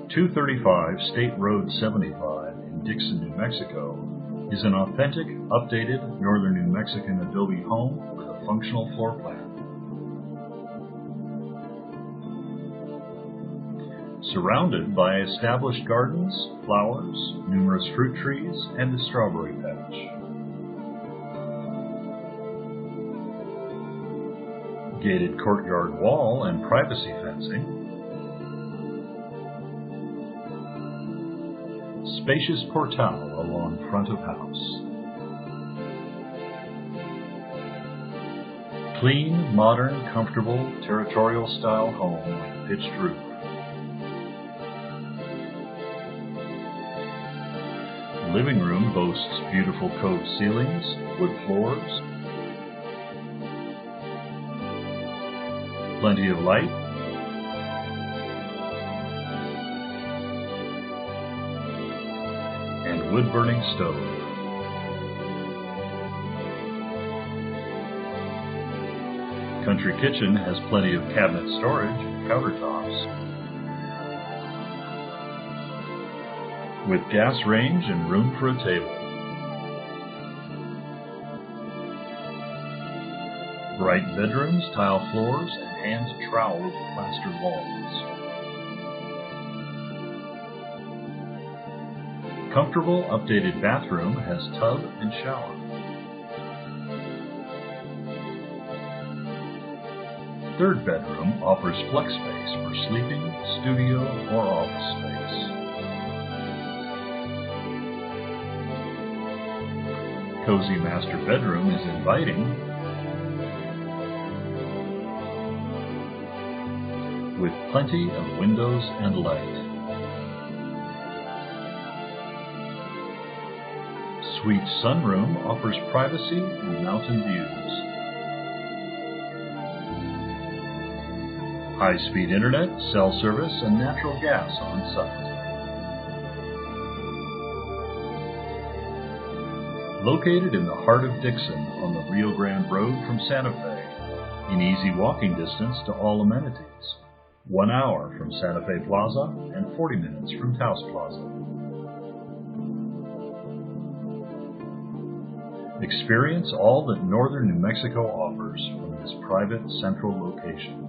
235 State Road 75 in Dixon, New Mexico is an authentic, updated northern New Mexican adobe home with a functional floor plan. Surrounded by established gardens, flowers, numerous fruit trees, and a strawberry patch. Gated courtyard wall and privacy fencing. Spacious portal along front of house. Clean, modern, comfortable, territorial-style home with pitched roof. Living room boasts beautiful cove ceilings, wood floors, plenty of light, and wood-burning stove. Country kitchen has plenty of cabinet storage and countertops. With gas range and room for a table. Bright bedrooms, tile floors, and hand-troweled plastered walls. Comfortable, updated bathroom has tub and shower. Third bedroom offers flex space for sleeping, studio, or office space. Cozy master bedroom is inviting, with plenty of windows and light. Suite sunroom offers privacy and mountain views. High-speed internet, cell service, and natural gas on site. Located in the heart of Dixon on the Rio Grande Road from Santa Fe, in easy walking distance to all amenities, 1 hour from Santa Fe Plaza and 40 minutes from Taos Plaza. Experience all that northern New Mexico offers from this private central location.